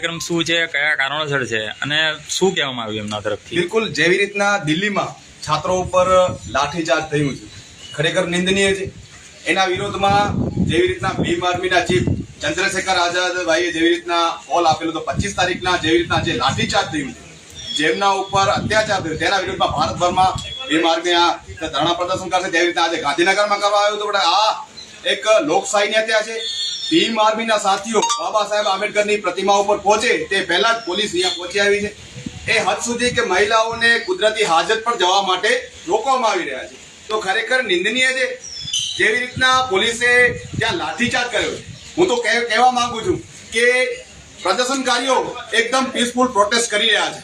કાર્યક્રમ શું છે, કયા કારણોસર છે અને શું કહેવામાં આવ્યું એમના તરફથી? બિલકુલ જેવી રીતના દિલ્હીમાં છાત્રો ઉપર લાઠીચાર્જ થયું છે, ખરેખર નિંદનીય છે. એના વિરોધમાં જેવી રીતના ભીમ આર્મીના ચીફ ચંદ્રશેખર આઝાદભાઈએ જેવી રીતના કોલ આપેલો તો 25 તારીખના જેવી રીતના જે લાઠીચાર્જ થયું છે, જેમના ઉપર અત્યાચાર થયો તેના વિરોધમાં ભારતભરમાં ભીમ આર્મી આ ધરણા પ્રદર્શન કરશે. તેવી રીતના આજે ગાંધીનગરમાં કરવા આવ્યું હતું. આ એક લોકશાહીની હત્યા છે. ભીમ આર્મીના સાથીઓ બાબા સાહેબ આંબેડકરની પ્રતિમા ઉપર પહોંચે તે પહેલા જ પોલીસ અહીંયા પહોંચી આવી છે. એ હદ સુધી કે મહિલાઓને કુદરતી હાજત પર જવા માટે રોકવામાં આવી રહ્યા છે. તો ખરેખર નિંદનીય છે. જેવી રીતના પોલીસે ત્યાં લાઠીચાર્જ કર્યો, હું તો કહેવા માંગુ છું કે પ્રદર્શનકારીઓ એકદમ પીસફુલ પ્રોટેસ્ટ કરી રહ્યા છે.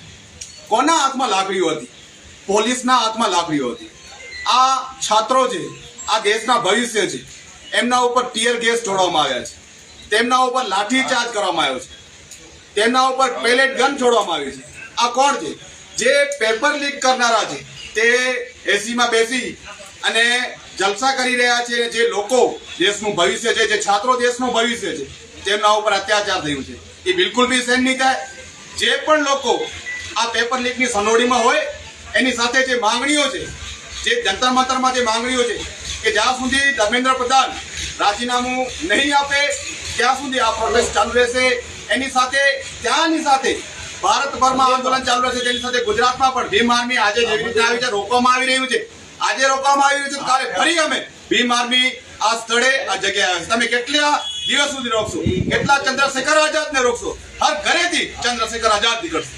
કોના હાથમાં લાકડીઓ હતી? પોલીસના હાથમાં લાકડીઓ હતી. આ છાત્રો છે, આ દેશના ભવિષ્ય છે. એમના ઉપર ટીયર ગેસ છોડવામાં આવ્યા છે, તેમના ઉપર લાઠીચાર્જ કરવામાં આવ્યો છે, તેમના ઉપર પેલેટ ગન છોડવામાં આવી છે. આ કોણ છે? જે પેપર લીક કરનારા છે, તે એસીમાં બેસી અને જલસા કરી રહ્યા છે. જે લોકો દેશનું ભવિષ્ય છે, જે છાત્રો દેશનું ભવિષ્ય છે, તેમના ઉપર અત્યાચાર થયું છે, એ બિલકુલ બી સહન નહીં થાય. જે પણ લોકો આ પેપર લીકની સનોડીમાં હોય એની સાથે જે માંગણીઓ છે, જે જંતર મંતરમાં જે માંગણીઓ છે, કે જ્યાં સુધી ધર્મેન્દ્ર પ્રધાન રાજીનામું નહીં આપે ત્યાં સુધી આ પ્રોટેસ્ટ ચાલુ રહેશે. એની સાથે ત્યાંની સાથે ભારતભરમાં આંદોલન ચાલુ રહેશે. તેની સાથે ગુજરાતમાં પણ ભીમ આર્મી આજે જેવી રીતે આવી છે, રોકવામાં આવી રહ્યું છે. આજે રોકવામાં આવી રહ્યું છે, કાલે ફરી અમે ભીમ આર્મી આ સ્થળે આ જગ્યાએ આવે છે. તમે કેટલા દિવસ સુધી રોકશો? કેટલા ચંદ્રશેખર આઝાદને રોકશો? હર ઘરેથી ચંદ્રશેખર આઝાદ નીકળશે.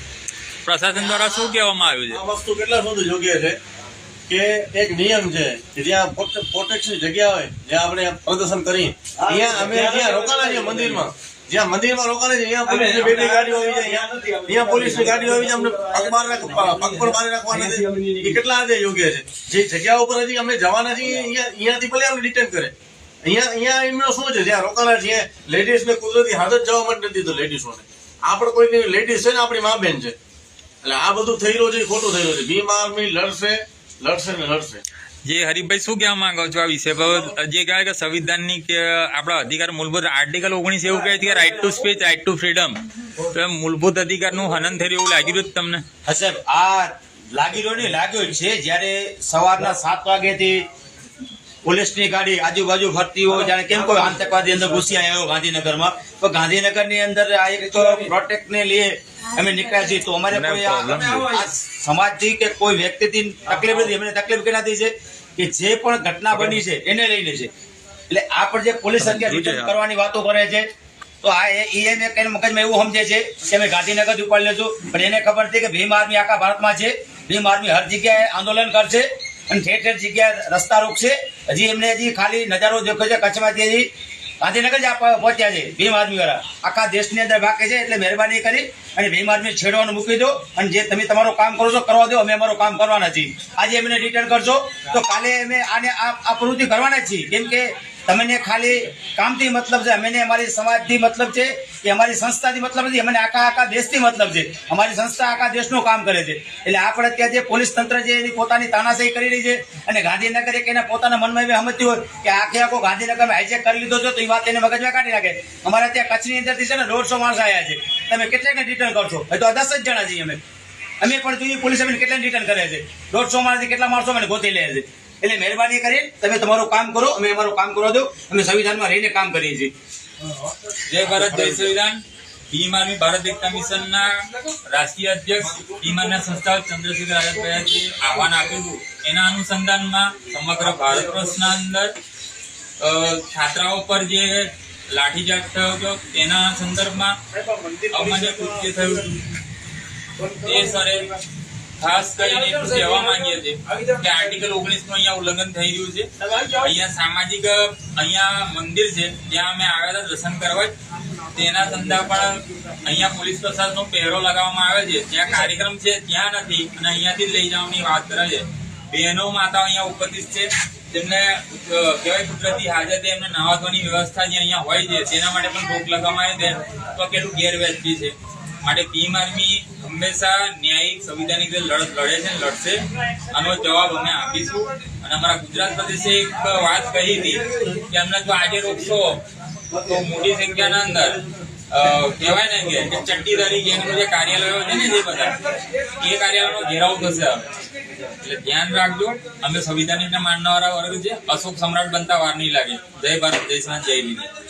પ્રશાસન દ્વારા શું કહેવામાં આવ્યું છે? આ વસ્તુ કેટલા સુધી યોગ્ય છે કે એક નિયમ છે કે જ્યાં પ્રોટેક્શન જગ્યા હોય જ્યાં આપણે પ્રદર્શન કરીએ, અહીંયા અમે જ્યાં રોકાણા છીએ મંદિરમાં, જ્યાં મંદિરમાં રોકાણા છે અહીંયા પોલીસની બે ગાડીઓ આવી જાય, અહીંયા પોલીસની ગાડીઓ આવી જાય, અમને પગ પર મારી રાખવા નથી. એ કેટલા આજે યોગ્ય છે? જે જગ્યા ઉપર હજી અમે જવાના છીએ અહીંયાથી ભલે અમને રિટર્ન કરે. અહીંયા એમનો શું છે? જ્યાં રોકાણા છીએ લેડીઝને કુદરતી હાજર જવા માટે નથી દીધું લેડીઝોને. આપણે કોઈ લેડીઝ છે ને આપણી મા બેન છે. એટલે આ બધું થઈ રહ્યું છે, ખોટું થઈ રહ્યું છે. ભીમ આર્મી લડશે ને લડશે. જે હરીફભાઈ શું કહેવા માંગો છો આ વિષય પર? જે કહેવાય કે સંવિધાનની કે આપણા અધિકાર મૂળભૂત આર્ટિકલ 19 એવું કહે છે કે right to speech, right to freedom. તો મૂળભૂત અધિકારનું હનન થઈ રહ્યું એવું લાગી રહ્યું તમને? હા સાહેબ, આ લાગી રહ્યો નહીં, લાગ્યો જ છે. જ્યારે સવારના 7 વાગ્યાથી પોલીસની ગાડી આજુબાજુ ફરતી હોય, જાણે કેમ કોઈ આતંકવાદી અંદર ઘૂસી આવ્યો ગાંધીનગરમાં. તો ગાંધીનગરની અંદર આ એક તો પ્રોટેક્ટને લીધે અમે નીકળ્યા છીએ. તો અમારે કોઈ આ સમાજથી કે કોઈ વ્યક્તિથી તકલીફ નથી. અમને તકલીફ કેનાથી છે કે જે પણ ઘટના બની છે એને લઈને છે. એટલે આ પણ જે પોલીસ અત્યારે રિટર્ન કરવાની વાતો કરે છે, તો આ એને કઈ મગજમાં એવું સમજે છે કે અમે ગાંધીનગર ઉપાડી લેશું. પણ એને ખબર નથી કે ભીમ આર્મી આખા ભારતમાં છે. ભીમ આર્મી હર જગ્યાએ આંદોલન કરશે અને ઠેર ઠેર જગ્યાએ રસ્તા રોકશે. હજી એમને હજી ખાલી નજારો દેખો છે કચ્છમાંથી હજી ગાંધીનગર જ પહોંચ્યા છે ભીમ આર્મી વાળા. આખા દેશની અંદર બાકી છે. એટલે મહેરબાની કરી અને ભીમ આર્મી છેડવાનું મૂકી દો અને જે તમે તમારું કામ કરો છો કરવા દો. અમે અમારું કામ કરવાના છીએ. આજે અમને રિટર્ન કરશો તો કાલે અમે આને આ પ્રવૃત્તિ કરવાના જ છીએ. કેમ કે તમને ખાલી કામથી મતલબ છે, અમને અમારી સમાજથી મતલબ છે કે અમારી સંસ્થાથી મતલબ નથી. અમને આખા દેશથી મતલબ છે. અમારી સંસ્થા આખા દેશનું કામ કરે છે. એટલે આપણે અત્યારે જે પોલીસ તંત્ર છે એની પોતાની તાનાશાહી કરી રહી છે. અને ગાંધીનગર એક એના પોતાના મનમાં એવી સમજતી હોય કે આખો ગાંધીનગરમાં હાઈજેક કરી લીધો છે, તો એ વાત એને મગજમાં કાઢી નાખે. અમારે ત્યાં કચ્છની અંદરથી છે ને 150 માણસ આવ્યા છે. તમે કેટલાને રિટર્ન કરશો? તો 10 જ જણા છીએ અમે પણ જોઈએ પોલીસ અમને કેટલાને રિટર્ન કરે છે. 150 માણસથી કેટલા માણસો અમને ગોતી લે છે. એટલે મહેરબાની કરી તમે તમારું કામ કરો, અમે અમારું કામ કરવા દો. અમે સંવિધાનમાં રહીને કામ કરીએ છીએ. જય ભારત, જય સંવિધાન. ભીમ આર્મી ભારત એકતા મિશનના રાષ્ટ્રીય અધ્યક્ષ ભીમ આર્મીના સંસ્થાપક ચંદ્રશેખર આઝાદભાઈએ આહવાન આપ્યું હતું. એના અનુસંધાનમાં સમગ્ર ભારત વર્ષના અંદર છાત્રાઓ પર જે લાઠીચાર્જ થયો હતો તેના સંદર્ભમાં અમાન્ય કૃત્ય થયું હતું. એ સરે ખાસ કરીને એટલું કહેવા માંગીએ છીએ કે આર્ટિકલ 19 નું અહીંયા ઉલ્લંઘન થઈ રહ્યું છે. અહીંયા સામાજિક અહીંયા મંદિર છે જ્યાં અમે આવ્યા હતા દર્શન કરવા, તેના સંદર્ભ પણ અહીંયા પોલીસ પ્રશાસનનો પહેરો લગાવવામાં આવે છે. જ્યાં કાર્યક્રમ છે ત્યાં નથી અને અહીંયાથી જ લઈ જવાની વાત કરે છે. બહેનો માતાઓ અહીંયા ઉપસ્થિત છે, તેમને કહેવાય કુદરતી હાજતે એમને નાહવા ધોવાની વ્યવસ્થા જે અહીંયા હોય છે તેના માટે પણ રોક લગાવવામાં આવે છે. તો કેટલું ગેરવ્યાજબી છે. માટે ભીમ આર્મી હંમેશા ન્યાયિક સંવિધાનિક રીતે લડે છે, લડશે. આનો જવાબ અમે આપીશું. અને અમારા ગુજરાત પ્રદેશે એક વાત કહી હતી કે અમને જો આજે રોકશો તો મોટી સંખ્યાના અંદર કહેવાય ને કે ચટ્ટીદારી ગેંગનું જે કાર્યાલયો છે ને જે બધા એ કાર્યાલયનો ઘેરાવ થશે હવે. એટલે ધ્યાન રાખજો. અમે સંવિધાનિકના માનનારા વર્ગ છે. અશોક સમ્રાટ બનતા વાર નહીં લાગે. જય ભારત, જય શ્રી રામ, જય ભીમ.